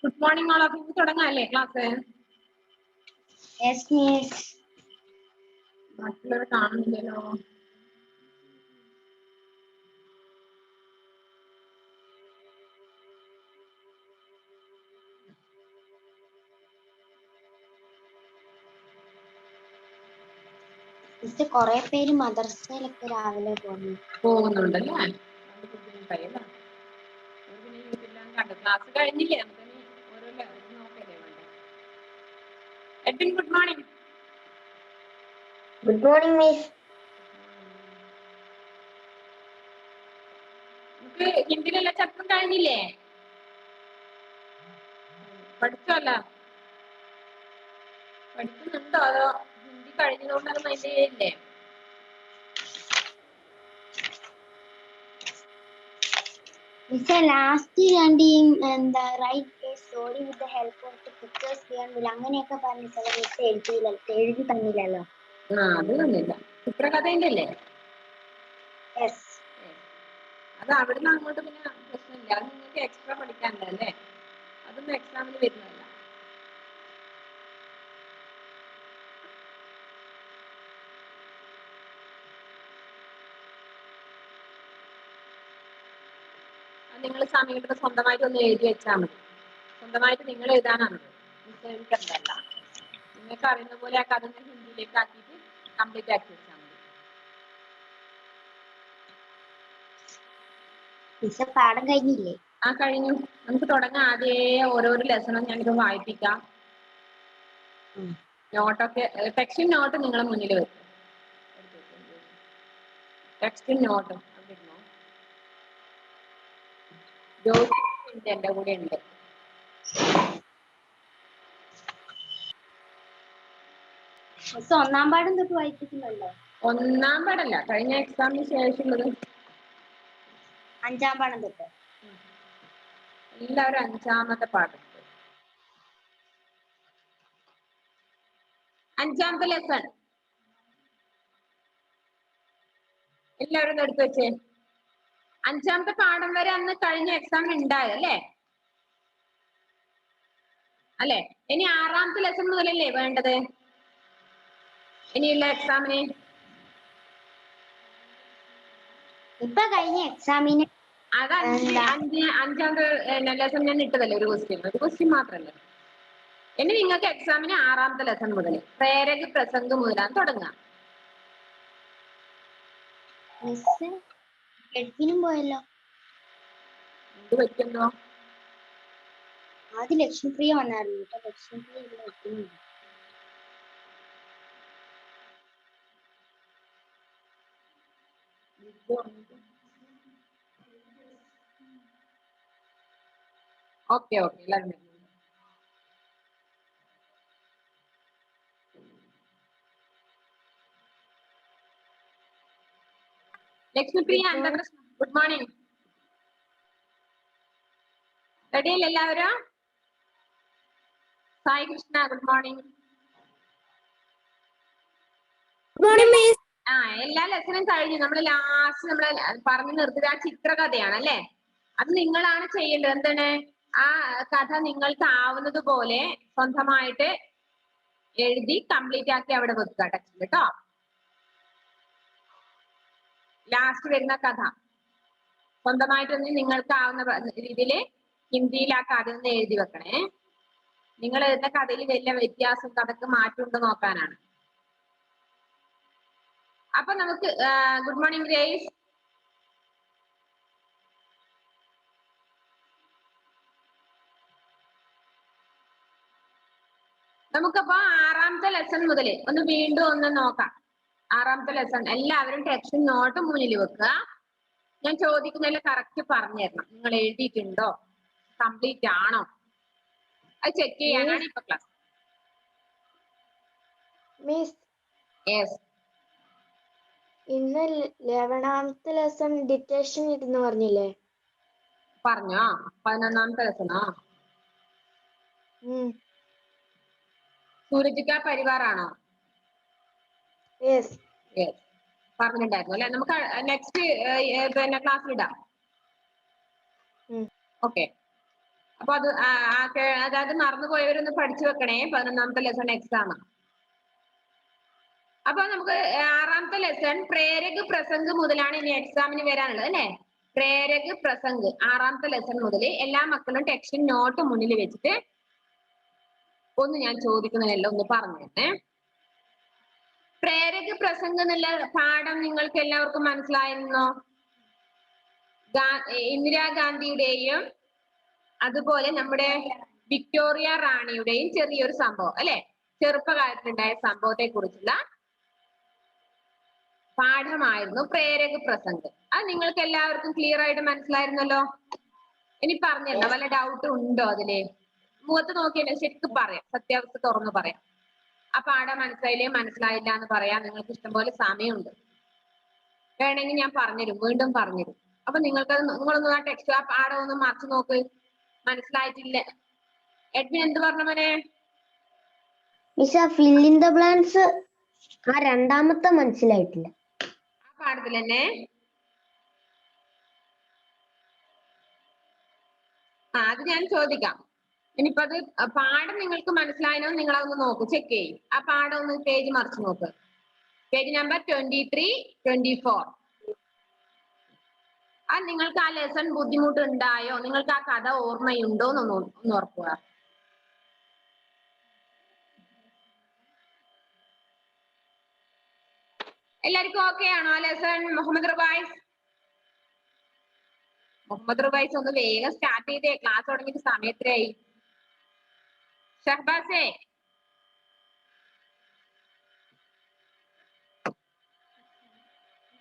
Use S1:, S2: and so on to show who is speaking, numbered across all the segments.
S1: Good morning all of you. തുടങ്ങാല്ലേ class?
S2: Yes miss.
S1: മറ്റുള്ളവർ കാണുന്നില്ലല്ലോ.
S2: മിസ് കൊറേ പേര് മദ്രസയിലൊക്കെ രാവിലെ
S1: പോകുന്നുണ്ടല്ലേ? ക്ലാസ് കഴിഞ്ഞില്ലേ? ഓരോ നോക്കല്ലേ വേണ്ടേ? Edwin good morning.
S2: Good morning miss.
S1: നമുക്ക് ഹിന്ദിയിലുള്ള ചാപ്റ്റർ കഴിഞ്ഞില്ലേ? പഠിച്ചല്ല? പഠിക്കുന്നുണ്ടോ അതോ ഹിന്ദി കഴിഞ്ഞതുകൊണ്ട് അത് മൈൻഡ് ചെയ്യില്ലേ?
S2: മിസ് ലാസ്റ്റ് എന്താ write story with the help of the pictures ചെയ്യാൻ അങ്ങനെയൊക്കെ പറഞ്ഞിട്ടുള്ള മിസ് എഴുതി തന്നില്ലല്ലോ.
S1: അത് തന്നില്ല. ചിത്രകഥേന്റെ അല്ലേ?
S2: യെസ്.
S1: അത് അവിടുന്ന് അങ്ങോട്ട് പിന്നെ പ്രശ്നമില്ല. അത് നിങ്ങൾക്ക് എക്സ്ട്രാ പഠിക്കാനുണ്ടല്ലേ? അതൊന്നും എക്സാമിന് വരുന്നതല്ല. നിങ്ങൾ സമയത്ത് സ്വന്തമായിട്ട് ഒന്ന് എഴുതി വെച്ചാൽ മതി. സ്വന്തമായിട്ട് നിങ്ങൾ എഴുതാനാണ്, എഴുതണ്ടല്ല. നിങ്ങൾക്ക് അറിയുന്ന പോലെ ആ കഥ ഹിന്ദിയിലേക്ക് ആക്കിയിട്ട് കംപ്ലീറ്റ് ആക്കി വെച്ചാൽ മതി.
S2: പാഠം കഴിഞ്ഞില്ലേ?
S1: കഴിഞ്ഞു. നമുക്ക് തുടങ്ങാം. ആദ്യേ ഓരോരോ ലെസണും ഞാനിത് വായിപ്പിക്കാം. നോട്ടൊക്കെ ടെക്സ്റ്റും നോട്ടും നിങ്ങളെ മുന്നിൽ വെക്കും. ടെക്സ്റ്റും നോട്ടും എന്റെ കൂടെ ഉണ്ട്.
S2: ഒന്നാം പാഠം തൊട്ട് വായിപ്പിക്കുന്നുണ്ടോ?
S1: ഒന്നാം പാഠല്ല, കഴിഞ്ഞ എക്സാമിന് ശേഷമുള്ളത്.
S2: അഞ്ചാം പാഠം തൊട്ട്
S1: എല്ലാവരും അഞ്ചാമത്തെ പാഠം, അഞ്ചാമത്തെ ലെസൺ എല്ലാവരും എടുത്തു വെച്ചേ. അഞ്ചാമത്തെ പാഠം വരെ അന്ന് കഴിഞ്ഞ എക്സാം ഉണ്ടായല്ലേ? അല്ലെ? ഇനി ആറാമത്തെ ലെസൺ മുതലല്ലേ വേണ്ടത് ഇനിയുള്ള എക്സാമിന്?
S2: ഇപ്പൊ കഴിഞ്ഞ എക്സാമിന്
S1: അത് അഞ്ചാമത്തെ ലെസൺ ഞാൻ ഇട്ടതല്ലേ? ഒരു ക്വസ്റ്റ്യൻ മാത്രല്ലേ? ഇനി നിങ്ങൾക്ക് എക്സാമിന് ആറാമത്തെ ലെസൺ മുതൽ പ്രേരക പ്രസംഗം മുതലാണ് തുടങ്ങുക.
S2: എഡ്വിനും പോയല്ലോ.
S1: എന്ത് പറ്റുന്നോ?
S2: ആദ്യം ലക്ഷ്മിപ്രിയ വന്നായിരുന്നു. ലക്ഷ്മിപ്രിയ ഇവിടെ എത്തുന്നില്ല.
S1: ഓക്കെ എല്ലാവരും ലക്ഷ്മിപ്രിയ, എന്താ പ്രശ്നം? Good morning. റെഡിയല്ലേ എല്ലാവരും? Sai Krishna good morning. എല്ലാ ലെസണും കഴിഞ്ഞു. നമ്മൾ ലാസ്റ്റ് പറഞ്ഞു നിർത്തിയത് ആ ചിത്രകഥയാണ് അല്ലെ? അത് നിങ്ങളാണ് ചെയ്യേണ്ടത്. എന്താണ്? ആ കഥ നിങ്ങൾക്ക് ആവുന്നത് പോലെ സ്വന്തമായിട്ട് എഴുതി കംപ്ലീറ്റ് ആക്കി അവിടെ വെക്കുക ടെക്സ്റ്റിൽ കേട്ടോ. ലാസ്റ്റ് വരുന്ന കഥ സ്വന്തമായിട്ടൊന്ന് നിങ്ങൾക്ക് ആവുന്ന രീതിയിൽ ഹിന്ദിയിൽ ആ കഥ ഒന്ന് എഴുതി വെക്കണേ. നിങ്ങൾ എഴുതുന്ന കഥയിൽ വലിയ വ്യത്യാസം, കഥക്ക് മാറ്റമുണ്ടോ നോക്കാനാണ്. അപ്പൊ നമുക്ക് ഗുഡ് മോർണിംഗ് ഗ്രേസ്. നമുക്കപ്പോ ആറാമത്തെ ലെസൺ മുതൽ വീണ്ടും ഒന്ന് നോക്കാം. ആറാമത്തെ ലെസൺ എല്ലാവരും ടെക്സ്റ്റ് നോട്ട് മുന്നിൽ വെക്കുക. ഞാൻ ചോദിക്കുന്നതിൽ കറക്റ്റ് പറഞ്ഞു തരണം. നിങ്ങൾ എഴുതിയിട്ടുണ്ടോ, കംപ്ലീറ്റ് ആണോ, അത് ചെക്ക് ചെയ്യാനാണ് ഇപ്പൊ ക്ലാസ്.
S2: Miss,
S1: yes.
S2: ഇന്ന് 11ാമത്തെ ലെസൺ ഡിറ്റേഷൻ ഇരുന്ന് പറഞ്ഞില്ലേ?
S1: പറഞ്ഞോ? 11ാമത്തെ ലെസണോ? സൂരജിക്ക പരിവാറാണോ?
S2: യെസ്
S1: പറഞ്ഞിട്ടുണ്ടായിരുന്നു അല്ലെ? നമുക്ക് നെക്സ്റ്റ് പിന്നെ ക്ലാസ്സിൽ ഇടാം. ഓക്കെ. അപ്പൊ അതായത് മറന്നുപോയവരൊന്ന് പഠിച്ചു വെക്കണേ. 11ാമത്തെ ലെസൺ എക്സാം. അപ്പൊ നമുക്ക് 6ാമത്തെ ലെസൺ പ്രേരക് പ്രസംഗ് മുതലാണ് ഇനി എക്സാമിന് വരാനുള്ളത് അല്ലെ. പ്രേരക് പ്രസംഗ് 6ാമത്തെ ലെസൺ മുതൽ എല്ലാ മക്കളും ടെക്സ്റ്റ് നോട്ട് മുന്നിൽ വെച്ചിട്ട് ഒന്ന് ഞാൻ ചോദിക്കുന്നതെല്ലാം ഒന്ന് പറഞ്ഞു തന്നെ. പ്രേരക് പ്രസംഗ് എന്നുള്ള പാഠം നിങ്ങൾക്ക് എല്ലാവർക്കും മനസ്സിലായിരുന്നോ? ഇന്ദിരാഗാന്ധിയുടെയും അതുപോലെ നമ്മുടെ വിക്ടോറിയ റാണിയുടെയും ചെറിയൊരു സംഭവം അല്ലെ, ചെറുപ്പകാലത്തുണ്ടായ സംഭവത്തെ കുറിച്ചുള്ള പാഠമായിരുന്നു പ്രേരക് പ്രസംഗ്. അത് നിങ്ങൾക്ക് എല്ലാവർക്കും ക്ലിയർ ആയിട്ട് മനസ്സിലായിരുന്നല്ലോ. ഇനി പറഞ്ഞല്ലോ, വല്ല ഡൗട്ട് ഉണ്ടോ അതില്? മുഖത്ത് നോക്കിയല്ലേ ശരിക്കും പറയാം, സത്യാവസ്ഥ തുറന്നു പറയാം. ആ പാഠം മനസ്സിലായില്ലേ മനസ്സിലായില്ല എന്ന് പറയാൻ നിങ്ങൾക്ക് ഇഷ്ടംപോലെ സമയമുണ്ട്. വേണമെങ്കിൽ ഞാൻ പറഞ്ഞുതരും, വീണ്ടും പറഞ്ഞുതരും. അപ്പൊ നിങ്ങളൊന്ന് ആ ടെക്സ്റ്റ് ആ പാഠം ഒന്ന് മറിച്ച് നോക്ക്. മനസ്സിലായിട്ടില്ല? എഡ്വിൻ എന്ത് പറഞ്ഞ മോനെ?
S2: ഫിൽ ഇൻ ദ ബ്ലാങ്ക്സ് ആ രണ്ടാമത്തെ മനസ്സിലായിട്ടില്ല.
S1: ആ പാഠത്തിൽ തന്നെ അത് ഞാൻ ചോദിക്കാം. ഇനിയിപ്പോ അത് പാഠം നിങ്ങൾക്ക് മനസ്സിലായോ നിങ്ങളതൊന്ന് നോക്കൂ, ചെക്ക് ചെയ്യും. ആ പാഠം ഒന്ന് പേജ് മറിച്ച് നോക്ക്. Page number 23, 24. ആ നിങ്ങൾക്ക് ആ ലെസൺ ബുദ്ധിമുട്ടുണ്ടായോ? നിങ്ങൾക്ക് ആ കഥ ഓർമ്മയുണ്ടോ എന്നൊന്ന് ഓർക്കുക. എല്ലാവർക്കും ഓക്കെ ആണോ ആ ലെസൺ? മുഹമ്മദ് റുബൈസ് ഒന്ന് വേഗം സ്റ്റാർട്ട് ചെയ്തേ, ക്ലാസ് തുടങ്ങിയിട്ട് സമയത്രയായി. ഷഹബാസേ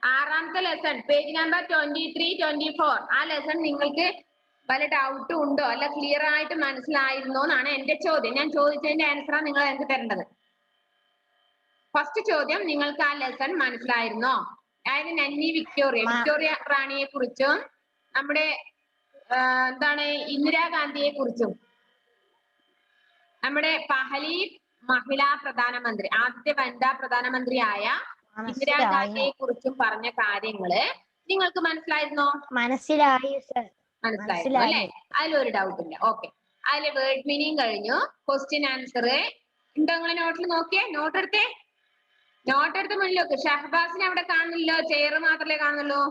S1: ആറാമത്തെ ലെസൺ പേജ് നമ്പർ 23, 24. ആ ലെസൺ നിങ്ങൾക്ക് വല്ല ഡൗട്ടും ഉണ്ടോ അല്ല ക്ലിയർ ആയിട്ട് മനസ്സിലായിരുന്നോ എന്നാണ് എന്റെ ചോദ്യം. ഞാൻ ചോദിച്ചതിന്റെ ആൻസറാണ് നിങ്ങൾ എനിക്ക് തരേണ്ടത്. ഫസ്റ്റ് ചോദ്യം, നിങ്ങൾക്ക് ആ ലെസൺ മനസ്സിലായിരുന്നോ? അതായത് നന്നി വിക്ടോറിയ റാണിയെ കുറിച്ചും നമ്മുടെ എന്താണ് ഇന്ദിരാഗാന്ധിയെ കുറിച്ചും നമ്മുടെ പഹലി മഹിളാ പ്രധാനമന്ത്രി, ആദ്യത്തെ വനിതാ പ്രധാനമന്ത്രിയായ ഇന്ദിരാഗാന്ധിയെ കുറിച്ചും പറഞ്ഞ കാര്യങ്ങള് നിങ്ങൾക്ക് മനസ്സിലായിരുന്നോ?
S2: മനസ്സിലായി
S1: മനസ്സിലായിരുന്നു അല്ലെ? അതിലൊരു ഡൗട്ട് ഇല്ല. ഓക്കെ, അതിലെ വേർഡ് മീനിങ് കഴിഞ്ഞു. ക്വസ്റ്റ്യൻ ആൻസർ ഉണ്ടോ? നിങ്ങളെ നോട്ടിൽ നോക്കിയേ, നോട്ട് എടുത്ത് മുന്നിൽ നോക്ക്. ഷഹബാസിനെ അവിടെ കാണുന്നില്ലോ, ചെയർ മാത്രമേ കാണുന്നുള്ളൂ.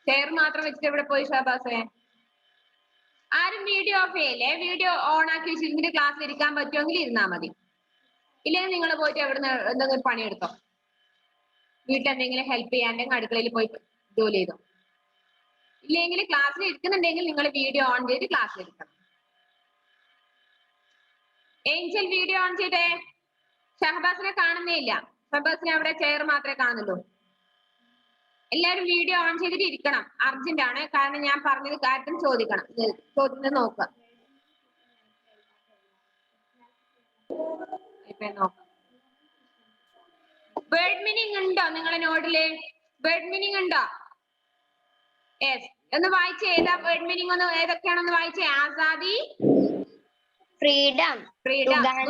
S1: ചെയർ മാത്രം വെച്ചിട്ട് എവിടെ പോയി ഷഹബാസെ? ആരും വീഡിയോ ഓഫ് ചെയ്യല്ലേ. വീഡിയോ ഓൺ ആക്കി വെച്ചിട്ട് ക്ലാസ്സിൽ ഇരിക്കാൻ പറ്റുമെങ്കിൽ ഇരുന്നാൽ മതി. ഇല്ലെങ്കിൽ നിങ്ങൾ പോയിട്ട് എവിടുന്ന് എന്തെങ്കിലും പണിയെടുത്തോ, വീട്ടിൽ എന്തെങ്കിലും ഹെൽപ്പ് ചെയ്യാണ്ടെങ്കിൽ അടുക്കളയിൽ പോയി ജോലി ചെയ്തോ. ഇല്ലെങ്കിൽ ക്ലാസ്സിൽ ഇരിക്കുന്നുണ്ടെങ്കിൽ നിങ്ങൾ വീഡിയോ ഓൺ ചെയ്ത് ക്ലാസ്സിൽ ഇരിക്കണം. ഏഞ്ചൽ വീഡിയോ ഓൺ ചെയ്തേ. ഷഹബാസിനെ കാണുന്നേ ഇല്ല. ഷഹബാസിനെ അവിടെ ചെയർ മാത്രമേ കാണുന്നുള്ളൂ. എല്ലാവരും വീഡിയോ ഓൺ ചെയ്തിട്ട് ഇരിക്കണം. അർജന്റ് ആണ്, കാരണം ഞാൻ പറഞ്ഞത് കാര്യം ചോദിക്കണം. ചോദ്യം നോക്കുക. വേർഡ് മീനിങ് ഉണ്ടോ നിങ്ങളെ നോട്ടില്? വേർഡ് മീനിങ് ഉണ്ടോ? യെസ്, ഒന്ന് വായിച്ചേ. ഏതാ വേർഡ് മീനിങ്? ഒന്ന് ഏതൊക്കെയാണെന്ന് വായിച്ചേ. ആസാദി,
S2: ഫ്രീഡം,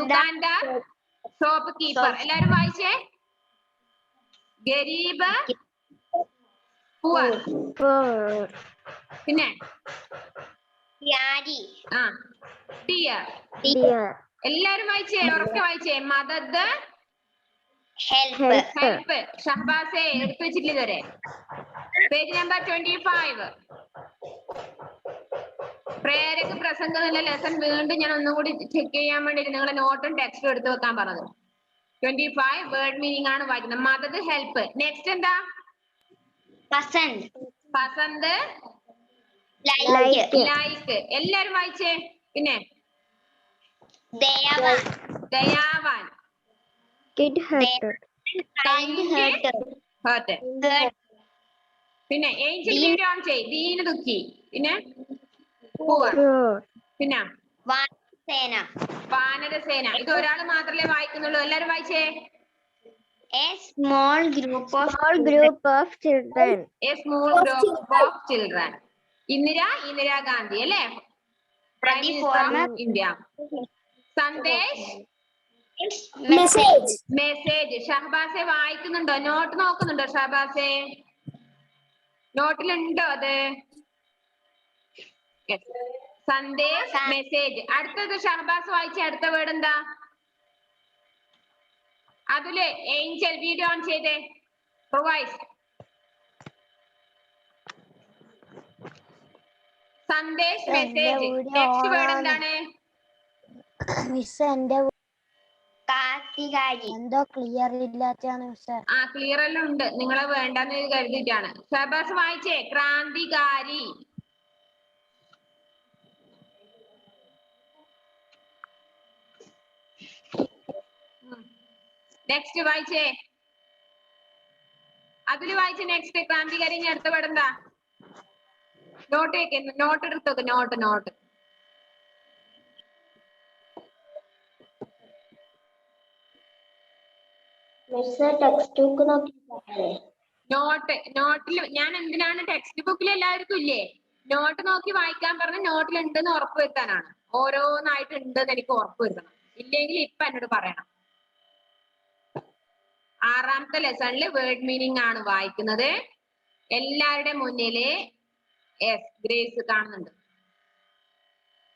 S1: ദുകാൻദാർ, ഷോപ്പ് കീപ്പർ. എല്ലാരും വായിച്ചേ. ഗരീബ്, പുവർ. പിന്നെ ഡിയർ. എല്ലാരും വായിച്ചേ, ഉറക്കെ വായിച്ചേ. മദദ്, ഹെൽപ്പ്. ഷഹബാസെ എടുത്തു വെച്ചിട്ടില്ല ഇതുവരെ. Page number 25. പ്രേരക് പ്രസംഗം എന്നുള്ള ലെസൺ വീണ്ടും ഞാൻ ഒന്നുകൂടി ചെക്ക് ചെയ്യാൻ വേണ്ടി നിങ്ങളെ നോട്ടും ടെക്സ്റ്റും എടുത്തു വെക്കാൻ പറഞ്ഞത്. 25 വേർഡ് മീനിങ് ആണ് വായിക്കുന്നത്. മദദ്, ഹെൽപ്പ്. നെക്സ്റ്റ് എന്താ? പസന്ത്, ലൈക്ക്. എല്ലാരും വായിച്ചേ. പിന്നെ ദയാവാൻ, ഹേർട്ട്. പിന്നെ ഏഞ്ചൽ വീഡിയോ ഓൺ ചെയ്. ദീന ദുഃഖി. പിന്നെ പിന്നെ വാനരസേന. ഇത് ഒരാൾ മാത്രമേ വായിക്കുന്നുള്ളൂ. എല്ലാരും വായിച്ചേ.
S2: A small group of children.
S1: Indira Gandhi അല്ലേ? Prime minister of India. Sandesh, message. ഷഹബാസെ വായിക്കുന്നുണ്ടോ? Not നോക്കുന്നുണ്ടോ ഷഹബാസെ? നോട്ടിലുണ്ടോ അത്? സന്ദേശ് മെസ്സേജ്. അടുത്തത് ഷഹബാസ് വായിച്ച അടുത്ത വേർഡ് എന്താ? അതുലെ ഏഞ്ചൽ വീഡിയോ ഓൺ ചെയ്തേ. Revise. Sandesh message. Next word എന്താണ്?
S2: മിസ് എന്റെ കാർത്തികാരി എന്തോ ക്ലിയർ ഇല്ലാത്തതാണ് മിസ്.
S1: ക്ലിയർ എല്ലാം ഉണ്ട്. നിങ്ങളെ വേണ്ടെന്ന് കരുതിയിട്ടാണ്. ഷഹബാസ് വായിച്ചേ. ക്രാന്തികാരി. നെക്സ്റ്റ് വായിച്ചേ. അതില് വായിച്ച നെക്സ്റ്റ് ക്രാന്തികാരി. ഇനി അടുത്ത വേർഡ് എന്താ? നോട്ട് നോട്ട് എടുത്തൊക്കെ. നോട്ട്
S2: ടെക്സ്റ്റ് ബുക്ക് നോക്കി.
S1: നോട്ടിൽ ഞാൻ എന്തിനാണ് ടെക്സ്റ്റ് ബുക്കിൽ എല്ലാവർക്കും ഇല്ലേ നോട്ട് നോക്കി വായിക്കാൻ പറഞ്ഞ നോട്ടിൽ ഉണ്ടെന്ന് ഉറപ്പ് വരുത്താനാണ്. ഓരോന്നായിട്ട് ഉണ്ടെന്ന് എനിക്ക് ഉറപ്പ് വരുത്തണം. ഇല്ലെങ്കിൽ ഇപ്പൊ എന്നോട് പറയണം. 6ാമത്തെ ലെസണിൽ വേർഡ് മീനിങ് ആണ് വായിക്കുന്നത്. എല്ലാവരുടെ മുന്നില് ഗ്രേസ് കാണുന്നുണ്ട്.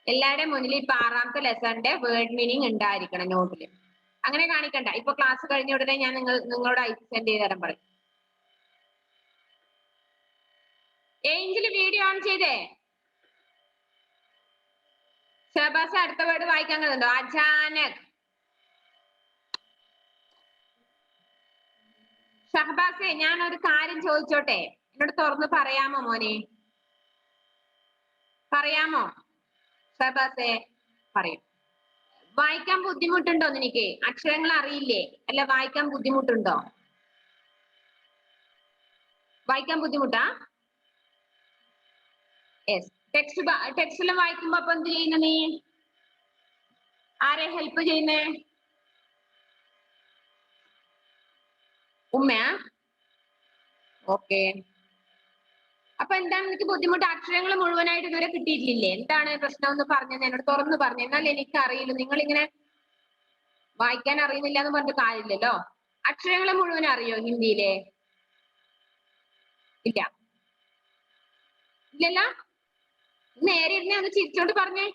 S1: എല്ലാവരുടെ മുന്നിൽ ഇപ്പൊ 6ാമത്തെ ലെസണിന്റെ വേർഡ് മീനിങ് ഉണ്ടായിരിക്കണം നോട്ടില്. അങ്ങനെ കാണിക്കണ്ട. ഇപ്പൊ ക്ലാസ് കഴിഞ്ഞ ഉടനെ ഞാൻ നിങ്ങളോട് അയച്ച് സെൻഡ് ചെയ്ത് തരാൻ പറയും. ഏഞ്ചൽ വീഡിയോ ഓൺ ചെയ്തേ. ഷഹബാസ് അടുത്ത വേർഡ് വായിക്കാൻ കഴിയുന്നുണ്ടോ? അചാനക്. ഷഹബാസെ ഞാൻ ഒരു കാര്യം ചോദിച്ചോട്ടെ? എന്നോട് തുറന്ന് പറയാമോ മോനെ? പറയാമോ ഷഹബാസെ? പറയും. വായിക്കാൻ ബുദ്ധിമുട്ടുണ്ടോ നിനക്ക്? അക്ഷരങ്ങൾ അറിയില്ലേ? അല്ല വായിക്കാൻ ബുദ്ധിമുട്ടുണ്ടോ? വായിക്കാൻ ബുദ്ധിമുട്ടാ? യെസ്. ടെക്സ്റ്റിലും വായിക്കുമ്പോ അപ്പൊ എന്ത് ചെയ്യുന്ന നീ? ആരെ ഹെൽപ്പ് ചെയ്യുന്നേ? ഉമ്മയാ? ഓക്കെ. അപ്പൊ എന്താണ് നിനക്ക് ബുദ്ധിമുട്ട്? അക്ഷരങ്ങൾ മുഴുവനായിട്ട് ഇതുവരെ കിട്ടിയിട്ടില്ലേ? എന്താണ് പ്രശ്നം എന്ന് പറഞ്ഞത് എന്നോട് തുറന്ന് പറഞ്ഞു. എന്നാൽ എനിക്ക് അറിയില്ല. നിങ്ങളിങ്ങനെ വായിക്കാൻ അറിയുന്നില്ല എന്ന് പറഞ്ഞിട്ട് കാര്യമില്ലല്ലോ. അക്ഷരങ്ങൾ മുഴുവൻ അറിയോ ഹിന്ദിയിലെ? ഇല്ല. ഇല്ലല്ല. നേരെ ഇരുന്നേ ഒന്ന് ചിരിച്ചോണ്ട് പറഞ്ഞേ.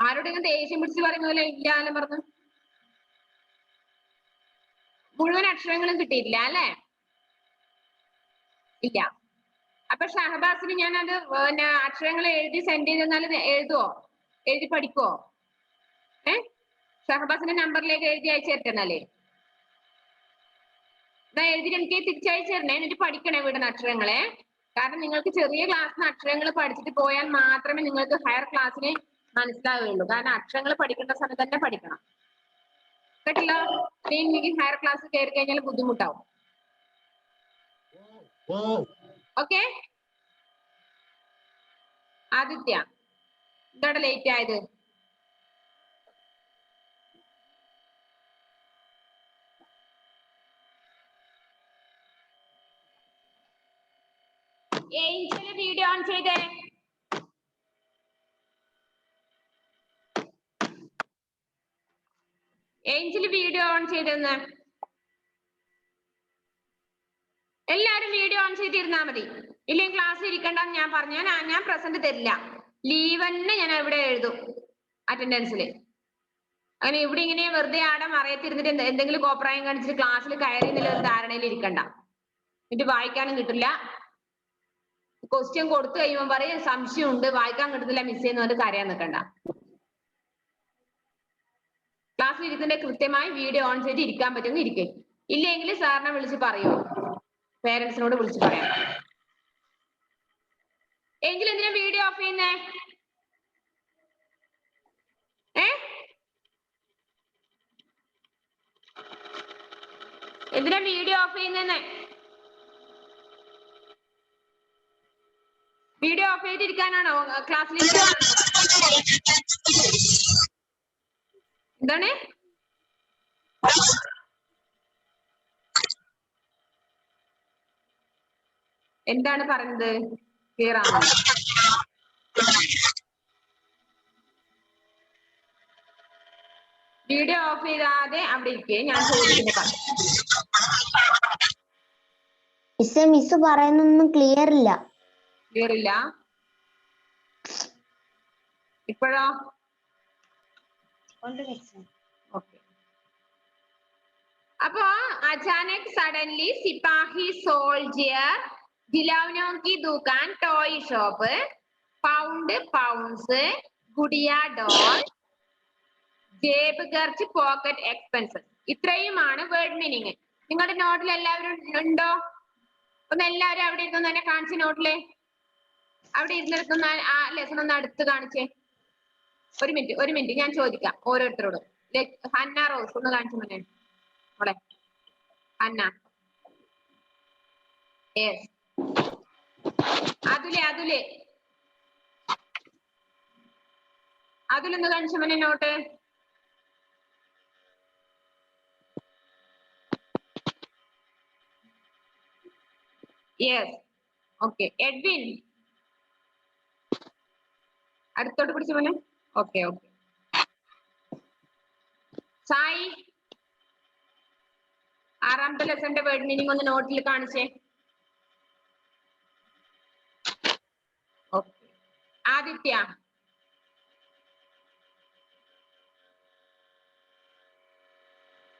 S1: ആരോടെങ്കിലും ദേഷ്യം പിടിച്ച് പറയുന്ന പോലെ ഇല്ല പറഞ്ഞു. മുഴുവൻ അക്ഷരങ്ങളും കിട്ടിയിട്ടില്ല അല്ലെ? ഇല്ല. അപ്പൊ ഷഹബാസിന് ഞാൻ അത് അക്ഷരങ്ങൾ എഴുതി സെൻഡ് ചെയ്ത് തന്നാൽ എഴുതുവോ? എഴുതി പഠിക്കുവോ? ഷഹബാസിന്റെ നമ്പറിലേക്ക് എഴുതി അയച്ചു തരുന്നാലേ. എന്നാ എഴുതി എനിക്ക് തിരിച്ചയച്ചു തരണേ. എന്നിട്ട് പഠിക്കണേ വീടുന്ന അക്ഷരങ്ങളെ. കാരണം നിങ്ങൾക്ക് ചെറിയ ക്ലാസ്സിന് അക്ഷരങ്ങൾ പഠിച്ചിട്ട് പോയാൽ മാത്രമേ നിങ്ങൾക്ക് ഹയർ ക്ലാസ്സിന് മനസ്സിലാവുകയുള്ളൂ. കാരണം അക്ഷരങ്ങൾ പഠിക്കേണ്ട സമയത്ത് തന്നെ പഠിക്കണം. കേട്ടില്ലോ? എനിക്ക് ഹയർ ക്ലാസ് കയറി കഴിഞ്ഞാൽ ബുദ്ധിമുട്ടാവും. ഓക്കെ. ആദിത്യ എന്താണ് ലേറ്റ് ആയത്? ഏഞ്ചൽ വീഡിയോ ഓൺ ചെയ്തേ. ഏഞ്ചൽ വീഡിയോ ഓൺ ചെയ്തെന്ന്. എല്ലാരും വീഡിയോ ഓൺ ചെയ്തിരുന്നാ മതി. ഇല്ലെങ്കിൽ ക്ലാസ് ഇരിക്കണ്ടെന്ന് ഞാൻ പറഞ്ഞു. ഞാൻ പ്രസന്റ് തരില്ല. ലീവ് തന്നെ ഞാൻ എവിടെ എഴുതും അറ്റൻഡൻസിൽ. അങ്ങനെ ഇവിടെ ഇങ്ങനെ വെറുതെ ആടെ മറയത്തിരുന്നിട്ട് എന്തെങ്കിലും കോപ്രായം കാണിച്ചിട്ട് ക്ലാസ്സിൽ കയറി എന്നുള്ള ഒരു ധാരണയിൽ ഇരിക്കണ്ട. എന്നിട്ട് വായിക്കാനും കിട്ടില്ല. ക്വസ്റ്റ്യൻ കൊടുത്തു കഴിയുമ്പോൾ പറയും സംശയമുണ്ട്, വായിക്കാൻ കിട്ടുന്നില്ല, മിസ് ചെയ്യുന്നവര് കരയാൻ നിൽക്കണ്ട. ക്ലാസ്സിൽ ഇരിക്കുന്ന കൃത്യമായി വീഡിയോ ഓൺ ചെയ്ത് ഇരിക്കാൻ പറ്റുമെന്ന് ഇരിക്കും. ഇല്ലെങ്കിൽ സാറിനെ വിളിച്ച് പറയോ, പേരൻസിനോട് വിളിച്ച് പറയാം. എങ്കിൽ എന്തിനാ വീഡിയോ ഓഫ് ചെയ്യുന്നേ? എന്തിനാ വീഡിയോ ഓഫ് ചെയ്യുന്നേ? വീഡിയോ ഓഫ് ചെയ്തിരിക്കാനാണോ ക്ലാസ്സിൽ? എന്താണ്? എന്താണ് പറഞ്ഞത്? ക്ലിയർ ആണോ? വീഡിയോ ഓഫ് ചെയ്താതെ അവിടെ ഇരിക്കേ. ഞാൻ ചോദിക്കുന്നത്
S2: മിസ് പറയുന്നൊന്നും ക്ലിയർ ഇല്ല.
S1: ക്ലിയർ ഇല്ല. ഇപ്പോഴോ? ഓക്കെ. അപ്പോ അചാനക് സഡൻലി സിപ്പാഹി സോൾജിയർ ഖിലौनों की दुकान टॉय शॉप പൗണ്ട് പൗണ്ട്സ് ഗുഡിയ ഡോൾ ജേബ് ഖർച്ച് പോക്കറ്റ് എക്സ്പെൻസസ്. ഇത്രയുമാണ് വേർഡ് മീനിങ്. നിങ്ങളുടെ നോട്ടിൽ എല്ലാവരും ഉണ്ടോ? ഒന്ന് എല്ലാവരും അവിടെ ഇരുന്ന് തന്നെ കാണിച്ച നോട്ടില് അവിടെ ഇരുന്നിടത്തുന്ന ആ ലെസൺ ഒന്ന് അടുത്ത് കാണിച്ചേ. ഒരു മിനിറ്റ് ഞാൻ ചോദിക്കാം ഓരോരുത്തരോടും. ഹന്ന റോസ് ഒന്ന് കാണിച്ചു തന്നെ അവിടെ. ഹന്ന. യെസ്. അതിലൊന്ന് കാണിച്ചു മോനെ നോട്ട്. യെസ്. ഓക്കെ. എഡ്വിൻ അടുത്തോട്ട് പിടിച്ചു മോനെ. ഓക്കെ. സായി ആറാമത്തെ ലെസന്റെ വേർഡ് മീനിങ് ഒന്ന് നോട്ടിൽ കാണിച്ചേ. ഓക്കെ. ആദിത്യ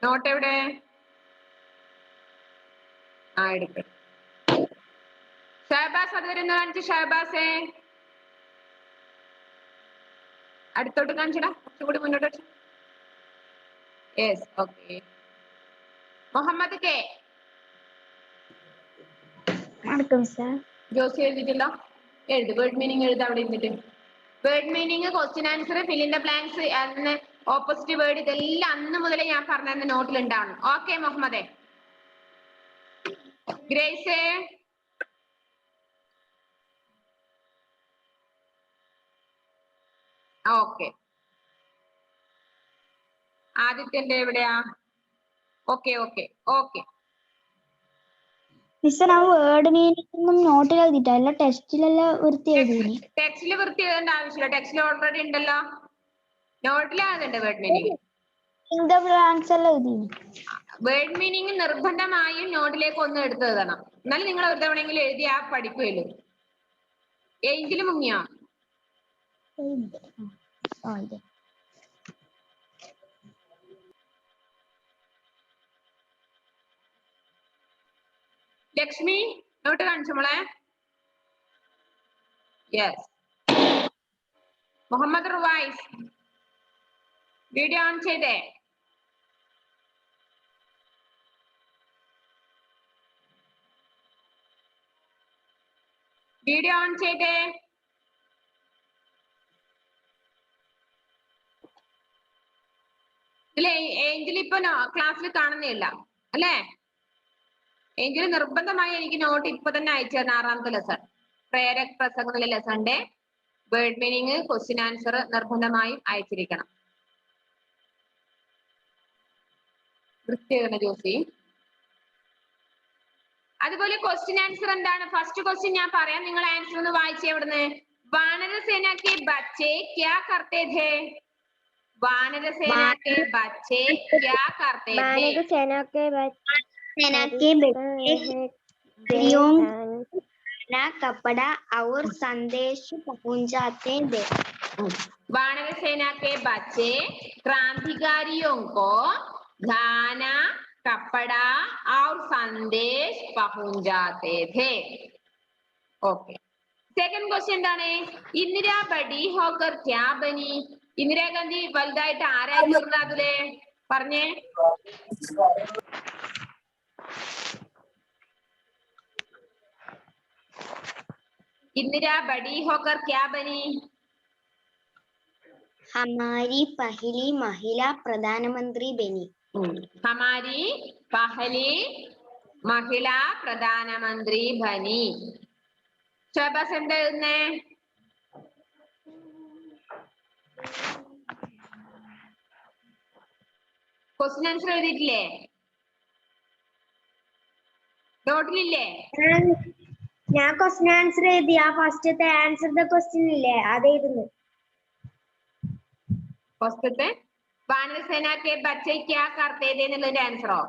S1: നോട്ട് എവിടെ? ആ എടുക്ക. ഷഹബാസ് അതുവരെ ഒന്ന് കാണിച്ചു. ഷഹബാസേ അടുത്തോട്ട് കാണിച്ചടാ, കുറച്ചുകൂടി മുന്നോട്ട് വെച്ചു. Yes. Okay. Muhammad K Josy എഴുതിയിട്ടില്ല. എഴുത്. വേർഡ് മീനിങ് എഴുത അവിടെ ഇരുന്നിട്ട്. Word meaning, question answer, fill in the blanks, അന്ന് ഓപ്പോസിറ്റ് വേർഡ്, ഇതെല്ലാം അന്ന് മുതലേ ഞാൻ പറഞ്ഞ നോട്ടിൽ ഉണ്ടാവണം. ഓക്കെ മുഹമ്മദേ. ഗ്രേസേ ഓക്കെ. ആദിത്യന്റെ എവിടെയാ? ഓക്കെ.
S2: മിസ്സേ ആ വേർഡ് മീനിങ് നോട്ടിൽ എഴുതിട്ടല്ല ടെസ്റ്റിലെല്ലാം വൃത്തി എഴുതി.
S1: ടെക്സ്റ്റിൽ വൃത്തി എഴുതേണ്ട ആവശ്യമില്ല. ടെക്സ്റ്റിൽ ഓൾറെഡി ഉണ്ടല്ലോ. നോട്ടിലാകുന്നുണ്ട് വേർഡ് മീനിങ്. വേർഡ് മീനിങ് നിർബന്ധമായും നോട്ടിലേക്ക് ഒന്ന് എടുത്ത് എഴുതണം. എന്നാലും നിങ്ങൾ ഒരു തവണയെങ്കിലും എഴുതി ആ പഠിക്കുകയുള്ളൂ. എങ്കിലും മുങ്ങിയോ? ലക്ഷ്മി നോട്ട് കാണിച്ചു മോളെ. Yes. Muhammad Ruvais video on ചെയ്തേ. വീഡിയോ ഓൺ ചെയ്തേ. ഇല്ല, ഏഞ്ചൽ ഇപ്പൊ ക്ലാസ്സിൽ കാണുന്നില്ല അല്ലേ? ഏഞ്ചൽ നിർബന്ധമായി എനിക്ക് നോട്ട് ഇപ്പൊ തന്നെ അയച്ചു തരണം. ആറാമത്തെ ലെസൺ പ്രേരക പ്രസംഗത്തിലെ ലെസണിന്റെ വേർഡ് മീനിങ്, ക്വസ്റ്റ്യൻ ആൻസർ നിർബന്ധമായും അയച്ചിരിക്കണം. വൃത്തിയാണ് ജോസി. അതുപോലെ ക്വസ്റ്റ്യൻ ആൻസർ എന്താണ്? ഫസ്റ്റ് ക്വസ്റ്റ്യൻ ഞാൻ പറയാം, നിങ്ങൾ ആൻസർ ഒന്ന് വായിച്ചേ. എവിടുന്ന്? വാനരസേന കെ ബच्चे क्या करते थे? वानरसेना के बच्चे क्या करते थे?
S2: वानरसेना के बच्चे कपड़ा और संदेश पहुंचाते थे.
S1: वानरसेना के बच्चे क्रांतिकारियों को खाना, कपड़ा और संदेश पहुंचाते थे. ओके. सेकंड क्वेश्चन എന്താണ്? इंदिरा बड़ी होकर क्या बनी? ഇന്ദിരാഗാന്ധി വലുതായിട്ട് ആരായി തീർന്നത്? അതിലെ പറഞ്ഞേ. इंदिरा बड़ी होकर क्या बनी?
S2: हमारी पहली महिला प्रधानमंत्री बनी.
S1: हमारी पहली महिला प्रधानमंत्री बनी. ഷഹബാസ് എന്താ എഴുതുന്നേ? Question answer എഴുതിയിട്ടില്ലേ? നോട്ടിലില്ലേ?
S2: ഞാൻ ക്വസ്റ്റ്യൻ ആൻസർ എഴുതി. ആ ഫസ്റ്റത്തെ ആൻസർ ക്വസ്റ്റ്യൻ ഇല്ലേ അത് എഴുതുന്നു.
S1: ഫസ്റ്റത്തെ വാനരസേന കെ ബच्चे क्या करते थे എന്നുള്ളതിന്റെ ആൻസറോ?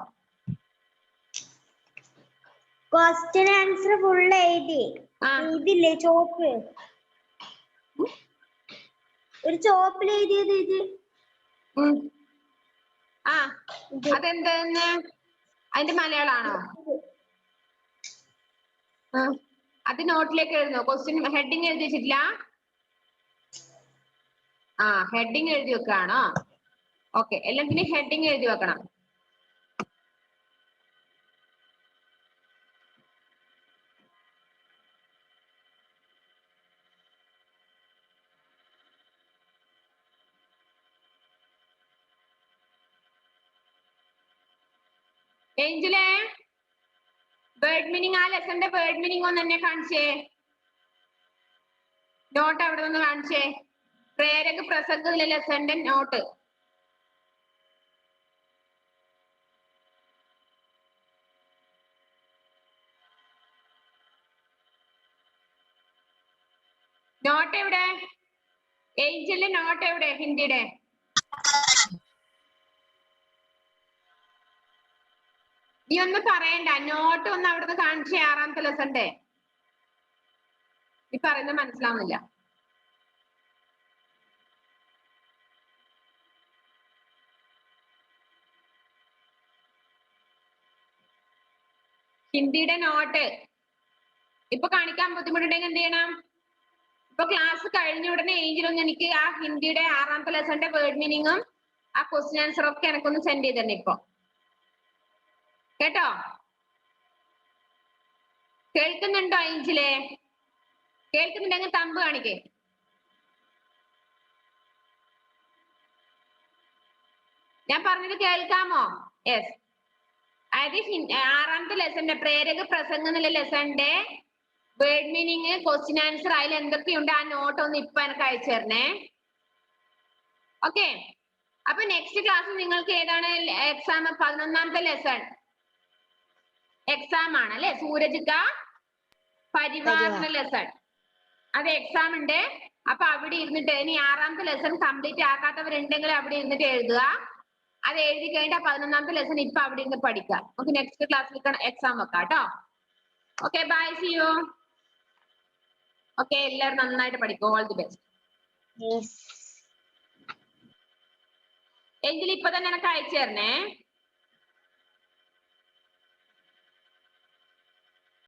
S2: ക്വസ്റ്റ്യൻ ആൻസർ ഫുൾ എഴുതി. ഇതില്ലേ ചോപ്പ് ഒരു ചോപ്പിൽ എഴുതിയത് ഇത്.
S1: ആ അതെന്തെന്ന് അതിന്റെ മലയാളാണോ? അത് നോട്ടിലേക്ക് എഴുതുന്നോ? ക്വസ്റ്റ്യൻ ഹെഡിങ് എഴുതി വെച്ചിട്ടില്ല? ആ ഹെഡിങ് എഴുതി വെക്കാണോ? ഓക്കെ, എല്ലാം പിന്നെ ഹെഡിങ് എഴുതി വെക്കണം. ഏഞ്ചലേ, വേർഡ് മീനിങ്, ആ ലെസന്റെ വേർഡ് മീനിങ് ഒന്ന് എന്നെ കാണിച്ചേ. നോട്ട് അവിടെ നിന്ന് കാണിച്ചേ. പ്രേരക പ്രസംഗത്തിലെ ലെസന്റെ നോട്ട്. നോട്ട് എവിടെ? ഏഞ്ചലിന്റെ നോട്ട് എവിടെ? ഹിന്ദിയുടെ നീ ഒന്ന് പറയണ്ട. നോട്ട് ഒന്ന് അവിടുന്ന് കാണിച്ചേ. 6ാമത്തെ ലെസന്റെ നീ പറയുന്നത് മനസ്സിലാവുന്നില്ല. ഹിന്ദിയുടെ നോട്ട് ഇപ്പൊ കാണിക്കാൻ ബുദ്ധിമുട്ടുണ്ടെങ്കിൽ എന്ത് ചെയ്യണം? ഇപ്പൊ ക്ലാസ് കഴിഞ്ഞ ഉടനെ ഏഞ്ചലൊന്ന് എനിക്ക് ആ ഹിന്ദിയുടെ 6ാമത്തെ ലെസന്റെ വേർഡ് മീനിങ്ങും ആ ക്വസ്റ്റ്യൻ ആൻസർ ഒക്കെ എനിക്കൊന്ന് സെൻഡ് ചെയ്ത് തന്നെ ഇപ്പൊ. കേട്ടോ? കേൾക്കുന്നുണ്ടോ ഏഞ്ചലേ? കേൾക്കുന്നുണ്ടെങ്കിൽ തമ്പ് കാണിക്കേ. ഞാൻ പറഞ്ഞത് കേൾക്കാമോ? യെസ്. അതായത് 6ാമത്തെ ലെസന്റെ പ്രേരക പ്രസംഗം എന്നുള്ള ലെസന്റെ വേർഡ് മീനിങ്, ക്വസ്റ്റ്യൻ ആൻസർ, അതിൽ എന്തൊക്കെയുണ്ട് ആ നോട്ട് ഒന്ന് ഇപ്പൊ എനിക്ക് അയച്ചു തരണേ. ഓക്കെ, അപ്പൊ നെക്സ്റ്റ് ക്ലാസ് നിങ്ങൾക്ക് ഏതാണ് എക്സാം? 11ാമത്തെ ലെസൺ എക്സാം ആണ് അല്ലെ? സൂരജിക്ക പരിവാറിന്റെ ലെസൺ അത് എക്സാം ഉണ്ട്. അപ്പൊ അവിടെ ഇരുന്നിട്ട് ഇനി 6ാമത്തെ ലെസൺ കംപ്ലീറ്റ് ആക്കാത്തവരുണ്ടെങ്കിൽ അവിടെ ഇരുന്നിട്ട് എഴുതുക. അത് എഴുതി കഴിഞ്ഞാൽ 11ാമത്തെ ലെസൺ ഇപ്പൊ അവിടെ ഇരുന്ന് പഠിക്കുക. നമുക്ക് നെക്സ്റ്റ് ക്ലാസ്സിൽ എക്സാം വെക്കാം കേട്ടോ. Okay, bye, see you. Okay, എല്ലാവരും നന്നായിട്ട് പഠിക്കും. All the best. എങ്കിൽ ഇപ്പൊ തന്നെ എനിക്ക് അയച്ചു തരണേ.